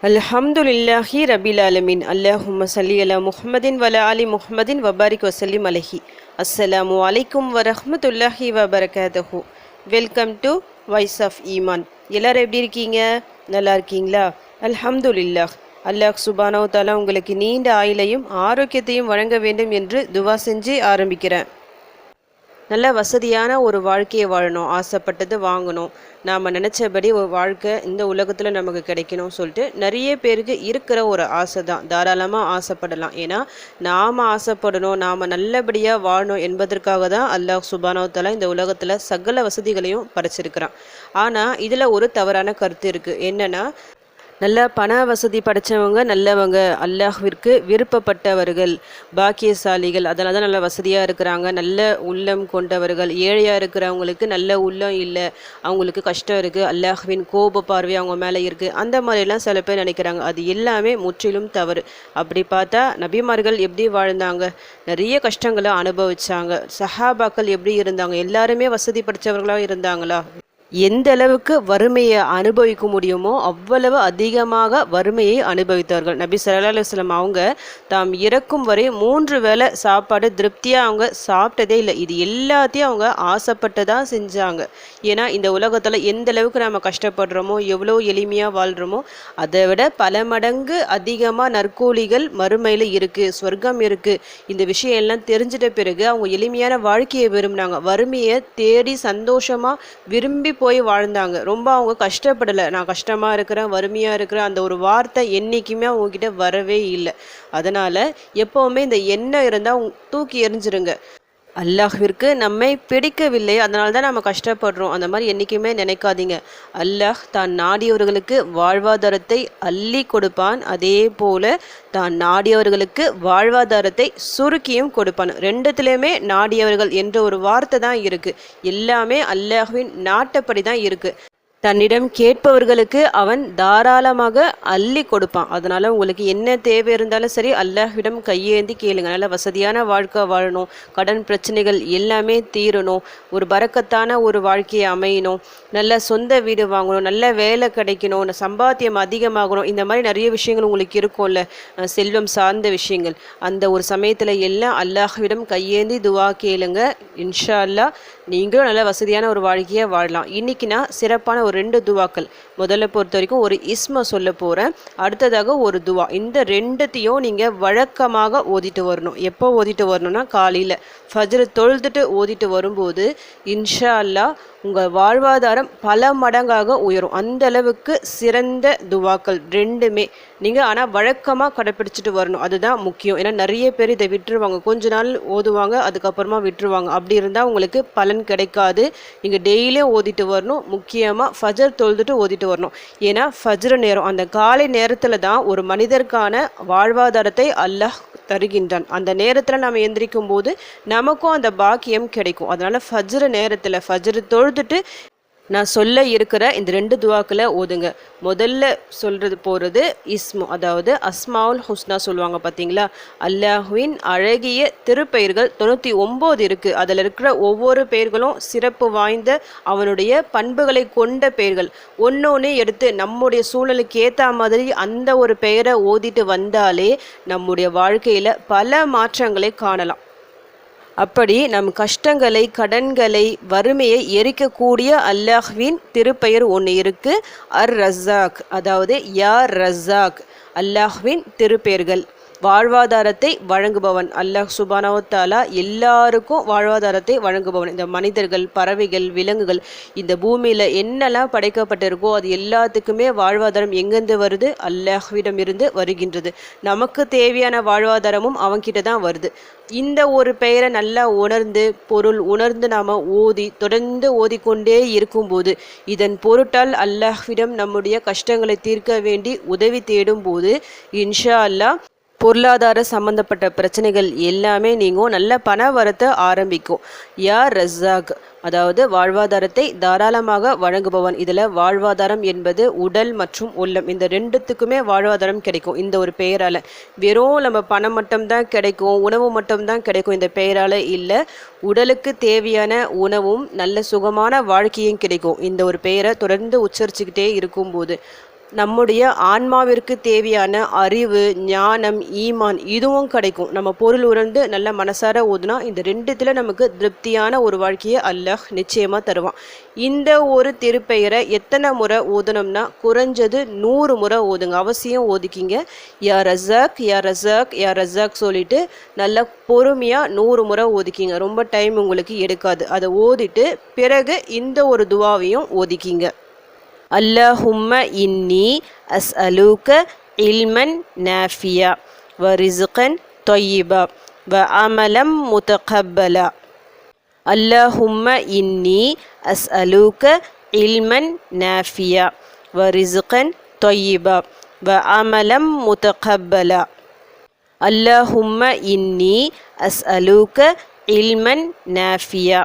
அல்ஹம்துலில்லாஹி ரபில் ஆலமீன். அல்லாஹும்ம ஸல்லி அலா முஹம்மதின் வல ஆலி முஹம்மதின் வபாரிக் வசல்லிம் அலைஹி. அஸ்ஸலாமு அலைக்கும் வரஹ்மத்துல்லாஹி வபரகாத்துஹு. வெல்கம் டு வாய்ஸ் ஆஃப் ஈமான். எல்லாரும் எப்படி இருக்கீங்க? நல்லா இருக்கீங்களா? அல்ஹம்துலில்லாஹ். அல்லாஹ் சுப்ஹானஹு வ தஆலா உங்களுக்கு நீண்ட ஆயுளையும் ஆரோக்கியத்தையும் வழங்க வேண்டும் என்று துவா செஞ்சு ஆரம்பிக்கிறேன். நல்ல வசதியான ஒரு வாழ்க்கையை வாழணும், ஆசைப்பட்டது வாங்கணும், நாம் நினச்சபடி ஒரு வாழ்க்கை இந்த உலகத்தில் நமக்கு கிடைக்கணும்னு சொல்லிட்டு நிறைய பேருக்கு இருக்கிற ஒரு ஆசை தான். தாராளமாக ஆசைப்படலாம். ஏன்னா நாம் ஆசைப்படணும், நாம் நல்லபடியாக வாழணும் என்பதற்காக தான் அல்லாஹ் சுப்ஹானஹு வ தஆலா இந்த உலகத்தில் சகல வசதிகளையும் படைச்சிருக்கிறான். ஆனால் இதில் ஒரு தவறான கருத்து இருக்குது. என்னென்னா, நல்ல பண வசதி படைத்தவங்க நல்லவங்க, அல்லாஹ்விற்கு விருப்பப்பட்டவர்கள், பாக்கியசாலிகள், அதனால தான் நல்ல வசதியாக இருக்கிறாங்க, நல்ல உள்ளம் கொண்டவர்கள். ஏழையாக இருக்கிறவங்களுக்கு நல்ல உள்ளம் இல்லை, அவங்களுக்கு கஷ்டம் இருக்குது, அல்லாஹ்வின் கோப பார்வை அவங்க மேலே இருக்குது, அந்த மாதிரிலாம் சில பேர் நினைக்கிறாங்க. அது எல்லாமே முற்றிலும் தவறு. அப்படி பார்த்தா நபிமார்கள் எப்படி வாழ்ந்தாங்க? நிறைய கஷ்டங்களை அனுபவிச்சாங்க. சஹாபாக்கள் எப்படி இருந்தாங்க? எல்லாருமே வசதி படைத்தவர்களாக இருந்தாங்களா? எந்த அளவுக்கு வறுமையை அனுபவிக்க முடியுமோ அவ்வளவு அதிகமாக வறுமையை அனுபவித்தார்கள். நபி ஸல்லல்லாஹு அலைஹி வஸல்லம் அவங்க தாம் இறக்கும் வரை 3 வேளை சாப்பாடு திருப்தியாக அவங்க சாப்பிட்டதே இல்லை. இது எல்லாத்தையும் அவங்க ஆசைப்பட்டு செஞ்சாங்க. ஏன்னா இந்த உலகத்தில் எந்த அளவுக்கு நம்ம கஷ்டப்படுறோமோ, எவ்வளோ எளிமையாக வாழ்கிறோமோ, அதை விட பல மடங்கு அதிகமாக நற்கூலிகள் மறுமையில் இருக்குது, சொர்க்கம் இருக்குது. இந்த விஷயம் எல்லாம் தெரிஞ்சிட்ட பிறகு அவங்க எளிமையான வாழ்க்கையை விரும்பினாங்க. வறுமையை தேடி சந்தோஷமாக விரும்பி போய் வாழ்ந்தாங்க. ரொம்ப அவங்க கஷ்டப்படலை. நான் கஷ்டமாக இருக்கிறேன், வறுமையாக இருக்கிறேன், அந்த ஒரு வார்த்தை என்றைக்குமே அவங்கக்கிட்ட வரவே இல்லை. அதனால் எப்போவுமே இந்த எண்ணம் இருந்தால் தூக்கி எறிஞ்சிருங்க. அல்லாஹ்விற்கு நம்மை பிடிக்கவில்லை, அதனால தான் நம்ம கஷ்டப்படுறோம், அந்த மாதிரி என்றைக்குமே நினைக்காதீங்க. அல்லாஹ் தான் நாடியவர்களுக்கு வாழ்வாதாரத்தை அள்ளி கொடுப்பான், அதே போல் தான் நாடியவர்களுக்கு வாழ்வாதாரத்தை சுருக்கியும் கொடுப்பான். ரெண்டுத்துலேயுமே நாடியவர்கள் என்ற ஒரு வார்த்தை தான் இருக்குது. எல்லாமே அல்லாஹ்வின் நாட்டப்படி தான் இருக்குது. தன்னிடம் கேட்பவர்களுக்கு அவன் தாராளமாக அள்ளி கொடுப்பான். அதனால் உங்களுக்கு என்ன தேவை இருந்தாலும் சரி, அல்லாஹ்விடம் கையேந்தி கேளுங்க. நல்ல வசதியான வாழ்க்கை வாழணும், கடன் பிரச்சனைகள் எல்லாமே தீரணும், ஒரு பரக்கத்தான ஒரு வாழ்க்கையை அமையணும், நல்ல சொந்த வீடு வாங்கணும், நல்ல வேலை கிடைக்கணும், சம்பாத்தியம் அதிகமாகணும், இந்த மாதிரி நிறைய விஷயங்கள் உங்களுக்கு இருக்கும்ல, செல்வம் சார்ந்த விஷயங்கள். அந்த ஒரு சமயத்தில் எல்லாம் அல்லாஹ்விடம் கையேந்தி துவா கேளுங்க. இன்ஷா அல்லாஹ் நீங்களும் நல்ல வசதியான ஒரு வாழ்க்கையை வாழலாம். இன்றைக்கி நான் சிறப்பான ஒரு 2 துவாக்கள், முதல்ல பொறுத்த வரைக்கும் ஒரு இஸ்மை சொல்ல போகிறேன், அடுத்ததாக ஒரு துவா. இந்த 2த்தையும் நீங்கள் வழக்கமாக ஓதிட்டு வரணும். எப்போ ஓதிட்டு வரணும்னா, காலையில் ஃபஜ்ர் தொழுதுட்டு ஓதிட்டு வரும்போது இன்ஷா அல்லாஹ் உங்கள் வாழ்வாதாரம் பல மடங்காக உயரும். அந்த அளவுக்கு சிறந்த துவாக்கள் 2மே நீங்கள் ஆனால் வழக்கமாக கடைப்பிடிச்சிட்டு வரணும். அதுதான் முக்கியம். ஏன்னா நிறைய பேர் இதை விட்டுருவாங்க, கொஞ்ச நாள் ஓதுவாங்க, அதுக்கப்புறமா விட்டுருவாங்க. அப்படி இருந்தால் உங்களுக்கு பலன் கிடைக்காது. நீங்கள் டெய்லியும் ஓதிட்டு வரணும். முக்கியமாக ஃபஜ்ர் தொழுதுட்டு ஓதிட்டு வரணும். ஏன்னா ஃபஜ்ர் நேரம், அந்த காலை நேரத்தில் தான் ஒரு மனிதருக்கான வாழ்வாதாரத்தை அல்லாஹ் தருகின்றான். அந்த நேரத்தில் நம்ம எந்திரிக்கும் போது நமக்கும் அந்த பாக்கியம் கிடைக்கும். அதனால் ஃபஜ்ர் நேரத்தில் ஃபஜ்ர் தொழுதுட்டு நான் சொல்ல இருக்கிற இந்த 2 துவாக்களை ஓதுங்க. முதல்ல சொல்கிறது போகிறது இஸ்மு, அதாவது அஸ்மாவுல் ஹுஸ்னா சொல்லுவாங்க பார்த்தீங்களா, அல்லாஹ்வின் அழகிய திருப்பெயர்கள் 99 இருக்குது. அதில் இருக்கிற ஒவ்வொரு பெயர்களும் சிறப்பு வாய்ந்த அவனுடைய பண்புகளை கொண்ட பெயர்கள். ஒன்று எடுத்து நம்முடைய சூழலுக்கு ஏற்ற மாதிரி அந்த ஒரு பெயரை ஓதிட்டு வந்தாலே நம்முடைய வாழ்க்கையில் பல மாற்றங்களை காணலாம். அப்படி நம் கஷ்டங்களை, கடன்களை, வறுமையை எரிக்கக்கூடிய அல்லாஹ்வின் திருப்பெயர் ஒன்று இருக்குது, அர் ரஸாக், அதாவது யா ரஸாக். அல்லாஹ்வின் திருப்பெயர்கள். வாழ்வாதாரத்தை வழங்குபவன் அல்லாஹ் சுப்ஹானஹு வ தஆலா, எல்லாருக்கும் வாழ்வாதாரத்தை வழங்குபவன். இந்த மனிதர்கள், பறவைகள், விலங்குகள், இந்த பூமியில் என்னெல்லாம் படைக்கப்பட்டிருக்கோ அது எல்லாத்துக்குமே வாழ்வாதாரம் எங்கேருந்து வருது? அல்லாஹ்விடம் இருந்து வருகின்றது. நமக்கு தேவையான வாழ்வாதாரமும் அவன்கிட்ட தான் வருது. இந்த ஒரு பெயரை நல்லா உணர்ந்து, பொருள் உணர்ந்து நாம் தொடர்ந்து ஓதிக்கொண்டே இருக்கும்போது, இதன் பொருட்டால் அல்லாஹ்விடம் நம்முடைய கஷ்டங்களை தீர்க்க வேண்டி உதவி தேடும் போது இன்ஷா அல்லாஹ் பொருளாதார சம்பந்தப்பட்ட பிரச்சனைகள் எல்லாமே நீங்கும், நல்ல பண வரத்தை ஆரம்பிக்கும். யா ரஸாக், அதாவது வாழ்வாதாரத்தை தாராளமாக வழங்குபவன். இதில் வாழ்வாதாரம் என்பது உடல் மற்றும் உள்ளம், இந்த 2த்துக்குமே வாழ்வாதாரம் கிடைக்கும் இந்த ஒரு பெயரால். வெறும் நம்ம பணம் மட்டும்தான் கிடைக்கும், உணவு மட்டும்தான் கிடைக்கும் இந்த பெயரால் இல்லை. உடலுக்கு தேவையான உணவும் நல்ல சுகமான வாழ்க்கையும் கிடைக்கும் இந்த ஒரு பெயரை தொடர்ந்து உச்சரிச்சுக்கிட்டே இருக்கும்போது. நம்முடைய ஆன்மாவிற்கு தேவையான அறிவு, ஞானம், ஈமான் இதுவும் கிடைக்கும். நம்ம பொருள் உணர்ந்து நல்ல மனசார ஓதுனா இந்த ரெண்டுத்தில் நமக்கு திருப்தியான ஒரு வாழ்க்கையை அல்லாஹ் நிச்சயமாக தருவான். இந்த ஒரு திருப்பெயரை எத்தனை முறை ஓதணும்னா குறைஞ்சது 100 முறை ஓதுங்க. அவசியம் ஓதிக்கிங்க. யா ரஸாக் யா ரஸாக் யா ரஸாக் சொல்லிட்டு நல்லா பொறுமையாக 100 முறை ஓதிக்கிங்க. ரொம்ப டைம் உங்களுக்கு எடுக்காது. அதை ஓதிட்டு பிறகு இந்த ஒரு துவாவையும் ஓதிக்கிங்க. அல்லாஹும்ம இன்னி அஸ்அலுக இல்மன் நாஃபியா வ ரிஸ்கன் தொய்யிபா வ அமலம் முத்தகப்பலா. அல்லாஹும்ம இன்னி அஸ்அலுக இல்மன் நாஃபியா வ ரிஸ்கன் தொய்யிபா வ அமலம் முத்தகப்பலா. அல்லாஹும்ம இன்னி அஸ்அலுக இல்மன் நாஃபியா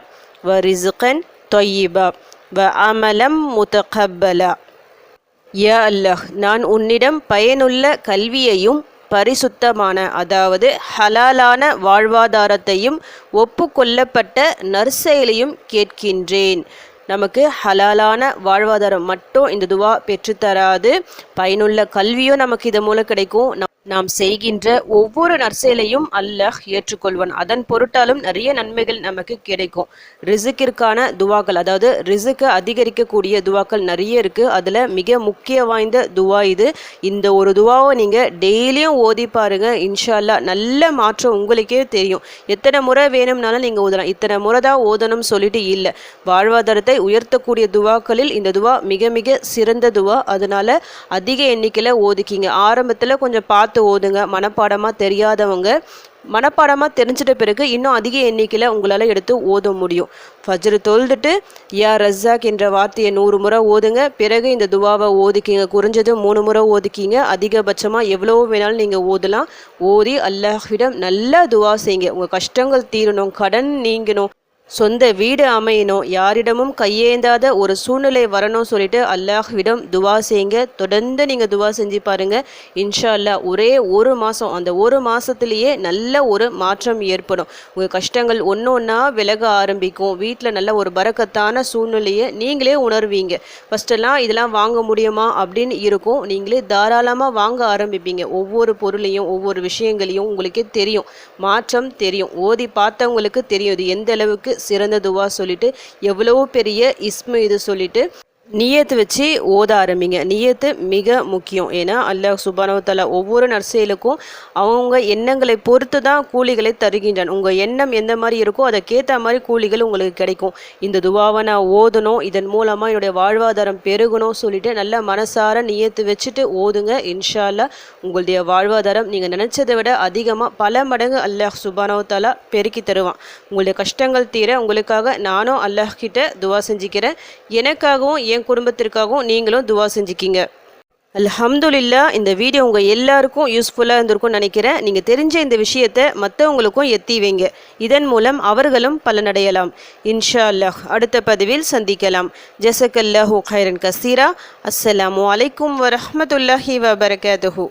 வ ரிஸ்கன் தொய்யிபா வ அமலம் முத்தகப்பலா. யா அல்லாஹ், நான் உன்னிடம் பயனுள்ள கல்வியையும் பரிசுத்தமான அதாவது ஹலாலான வாழ்வாதாரத்தையும் ஒப்புக்கொள்ளப்பட்ட நற்செயலையும் கேட்கின்றேன். நமக்கு ஹலாலான வாழ்வாதாரம் மட்டும் இந்த துவா பெற்றுத்தராது, பயனுள்ள கல்வியும் நமக்கு இது மூலம் கிடைக்கும். நாம் செய்கின்ற ஒவ்வொரு நற்செயலையும் அல்லாஹ் ஏற்றுக்கொள்வான். அதன் பொருட்டாலும் நிறைய நன்மைகள் நமக்கு கிடைக்கும். ரிசுக்கிற்கான துவாக்கள், அதாவது ரிசுக்கை அதிகரிக்கக்கூடிய துவாக்கள் நிறைய இருக்குது. அதில் மிக முக்கிய வாய்ந்த துவா இது. இந்த ஒரு துவாவை நீங்கள் டெய்லியும் ஓதி பாருங்க. இன்ஷா அல்லாஹ் நல்ல மாற்றம் உங்களுக்கே தெரியும். எத்தனை முறை வேணும்னாலும் நீங்கள் ஓதலாம். இத்தனை முறை தான் ஓதணும்னு சொல்லிட்டு இல்லை. வாழ்வாதாரத்தை உயர்த்தக்கூடிய துவாக்களில் இந்த துவா மிக மிக சிறந்த துவா. அதனால அதிக எண்ணிக்கையில் ஓதிக்கிங்க. ஆரம்பத்தில் கொஞ்சம் பார்த்து ஓதுங்க. மனப்பாடமாக தெரியாதவங்க மனப்பாடமாக தெரிஞ்சிட்ட பிறகு இன்னும் அதிக எண்ணிக்கையில் உங்களால் எடுத்து ஓத முடியும். ஃபஜ்ர் தொழுதுட்டு யா ரஸாக் என்ற வார்த்தையை 100 முறை ஓதுங்க. பிறகு இந்த துவாவை ஓதிக்கிங்க. குறைஞ்சது 3 முறை ஓதிக்கிங்க. அதிகபட்சமாக எவ்வளோ வேணாலும் நீங்கள் ஓதலாம். ஓதி அல்லாஹ்விடம் நல்லா துவா செய்யுங்க. உங்கள் கஷ்டங்கள் தீரணும், கடன் நீங்கணும், சொந்த வீடு அமையணும், யாரிடமும் கையேந்தாத ஒரு சூழ்நிலை வரணும் சொல்லிட்டு அல்லாஹ்விடம் துவா செய்யுங்க. தொடர்ந்து நீங்கள் துவா செஞ்சு பாருங்கள். இன்ஷா அல்லாஹ் ஒரே ஒரு மாதம், அந்த ஒரு மாதத்துலேயே நல்ல ஒரு மாற்றம் ஏற்படும். உங்கள் கஷ்டங்கள் ஒன்று ஒன்றா விலக ஆரம்பிக்கும். வீட்டில் நல்ல ஒரு பரக்கத்தான சூழ்நிலையை நீங்களே உணர்வீங்க. ஃபஸ்ட்டெல்லாம் இதெல்லாம் வாங்க முடியுமா அப்படின்னு இருக்கும். நீங்களே தாராளமாக வாங்க ஆரம்பிப்பீங்க. ஒவ்வொரு பொருளையும் ஒவ்வொரு விஷயங்களையும் உங்களுக்கே தெரியும், மாற்றம் தெரியும். ஓதி பார்த்தவங்களுக்கு தெரியும் இது எந்த அளவுக்கு சிறந்த துவா சொல்லிட்டு, எவ்வளவு பெரிய இஸ்மு இது சொல்லிட்டு நியத்து வச்சு ஓத ஆரம்பிங்க. நியத்து மிக முக்கியம். ஏன்னா அல்லாஹ் சுப்ஹானஹு வ தஆலா ஒவ்வொரு நற்செயலுக்கும் அவங்க எண்ணங்களை பொறுத்து தான் கூலிகளை தருகின்றான். உங்கள் எண்ணம் எந்த மாதிரி இருக்கோ அதுக்கேற்ற மாதிரி கூலிகள் உங்களுக்கு கிடைக்கும். இந்த துவாவை நான் ஓதணும், இதன் மூலமாக என்னுடைய வாழ்வாதாரம் பெருகணும் சொல்லிட்டு நல்ல மனசார நியத்து வச்சுட்டு ஓதுங்க. இன்ஷா அல்லாஹ் உங்களுடைய வாழ்வாதாரம் நீங்கள் நினச்சதை விட அதிகமாக பல மடங்கு அல்லாஹ் சுப்ஹானஹு வ தஆலா பெருக்கி தருவான். உங்களுடைய கஷ்டங்கள் தீர உங்களுக்காக நானும் அல்லாஹ் கிட்ட துவா செஞ்சுக்கிறேன். எனக்காகவும் என் குடும்பத்திற்காகவும் நீங்களும் துவா செஞ்சுக்கிங்க. அல்ஹம்துலில்லாஹ். இந்த வீடியோ உங்கள் எல்லாருக்கும் யூஸ்ஃபுல்லாக இருந்திருக்கும்னு நினைக்கிறேன். நீங்கள் தெரிஞ்ச இந்த விஷயத்தை மற்றவங்களுக்கும் எத்தி வைங்க. இதன் மூலம் அவர்களும் பலனடையலாம். இன்ஷா அல்லாஹ் அடுத்த பதிவில் சந்திக்கலாம். ஜஸக்கல்லாஹு கைரன் கசீரா. அஸ்ஸலாமு அலைக்கும் வரஹ்மத்துல்லாஹி வபரகாத்துஹு.